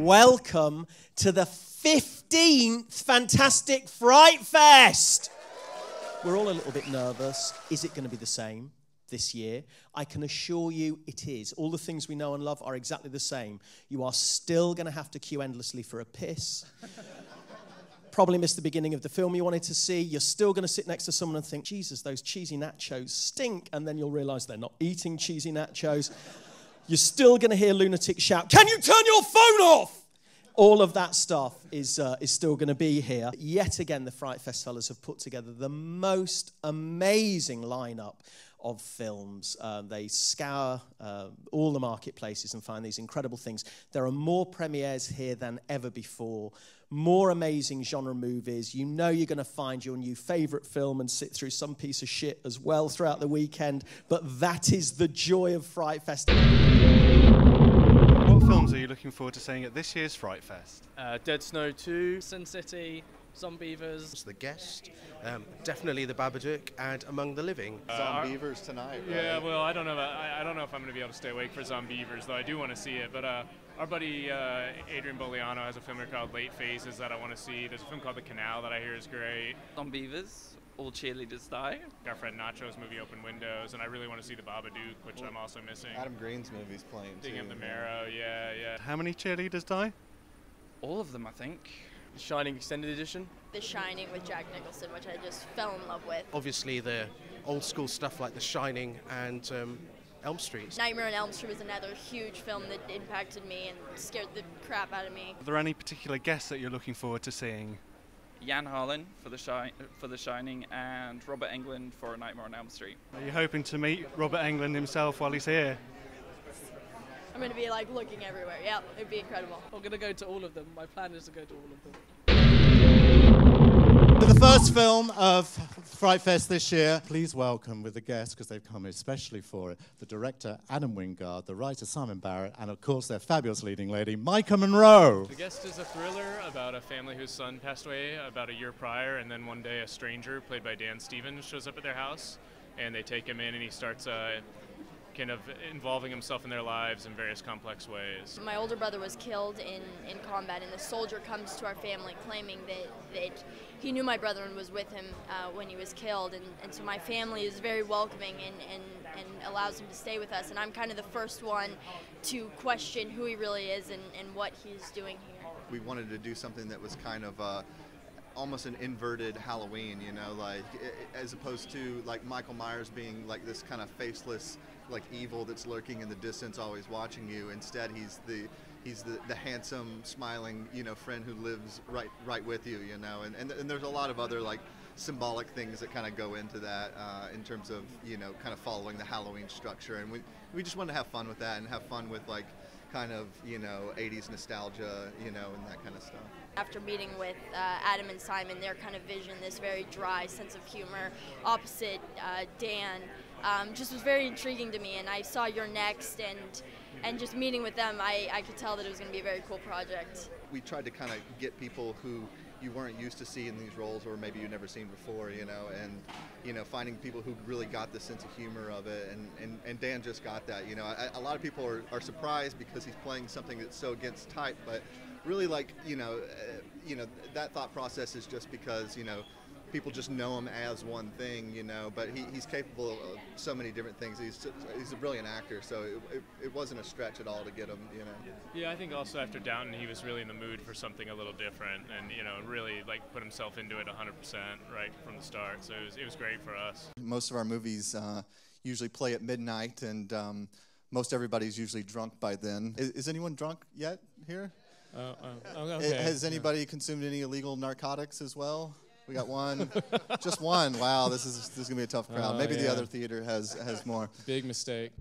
welcome to the 15th fantastic FrightFest. We're all a little bit nervous. Is it going to be the same this year? I can assure you it is. All the things we know and love are exactly the same. You are still going to have to queue endlessly for a piss. Probably missed the beginning of the film you wanted to see. You're still going to sit next to someone and think, Jesus, those cheesy nachos stink. And then you'll realize they're not eating cheesy nachos. You're still going to hear lunatics shout, can you turn your phone off? All of that stuff is still going to be here. Yet again, the FrightFest fellas have put together the most amazing lineup of films. They scour all the marketplaces and find these incredible things. There are more premieres here than ever before, more amazing genre movies. You know you're going to find your new favorite film and sit through some piece of shit as well throughout the weekend, but that is the joy of FrightFest. What films are you looking forward to seeing at this year's FrightFest? Dead Snow 2, Sin City, Zombievers. The Guest, definitely The Babadook, and Among the Living. Zombievers tonight, right? Yeah, well, I don't know if I'm going to be able to stay awake for Zombievers, though I do want to see it. But our buddy Adrian Boliano has a film called Late Phases that I want to see. There's a film called The Canal that I hear is great. Zombievers, All Cheerleaders Die. Our friend Nacho's movie Open Windows, and I really want to see The Babadook, which I'm also missing. Adam Green's movie's playing too. Digging Up the Marrow, yeah. How many cheerleaders die? All of them, I think. The Shining Extended Edition. The Shining with Jack Nicholson, which I just fell in love with. Obviously the old school stuff like The Shining and Elm Street. Nightmare on Elm Street was another huge film that impacted me and scared the crap out of me. Are there any particular guests that you're looking forward to seeing? Jan Harlan for The Shining and Robert Englund for Nightmare on Elm Street. Are you hoping to meet Robert Englund himself while he's here? I'm going to be like looking everywhere. Yeah, it'd be incredible. I'm going to go to all of them. My plan is to go to all of them. For the first film of FrightFest this year, please welcome with the guests, because they've come especially for it, the director Adam Wingard, the writer Simon Barrett, and of course their fabulous leading lady, Maika Monroe. The Guest is a thriller about a family whose son passed away about a year prior, and then one day a stranger, played by Dan Stevens, shows up at their house, and they take him in, and he starts kind of involving himself in their lives in various complex ways. My older brother was killed in combat, and the soldier comes to our family claiming that he knew my brother and was with him when he was killed, and so my family is very welcoming and allows him to stay with us, and I'm kind of the first one to question who he really is and what he's doing here. We wanted to do something that was kind of almost an inverted Halloween, you know, like as opposed to like Michael Myers being like this kind of faceless like evil that's lurking in the distance always watching you. Instead he's the handsome smiling, you know, friend who lives right with you, you know, and there's a lot of other like symbolic things that kind of go into that in terms of, you know, kind of following the Halloween structure, and we just wanted to have fun with that and have fun with like kind of, you know, 80s nostalgia, you know, and that kind of stuff. After meeting with Adam and Simon, their kind of vision, this very dry sense of humor, opposite Dan, just was very intriguing to me, and I saw You're Next, and just meeting with them, I could tell that it was going to be a very cool project. We tried to kind of get people who you weren't used to seeing these roles, or maybe you've never seen before, you know, and, you know, finding people who really got the sense of humor of it, and Dan just got that, you know. A lot of people are surprised because he's playing something that's so against type, but really, like, you know, that thought process is just because, you know, people just know him as one thing, you know, but he's capable of so many different things. He's a brilliant actor, so it wasn't a stretch at all to get him, you know. Yeah, I think also after Downton, he was really in the mood for something a little different, and, you know, really like put himself into it 100% right from the start. So it was great for us. Most of our movies usually play at midnight, and most everybody's usually drunk by then. Is anyone drunk yet here? Okay. Has anybody consumed any illegal narcotics as well? We got one, just one. Wow, this is gonna be a tough crowd. Maybe the other theater has more. Big mistake.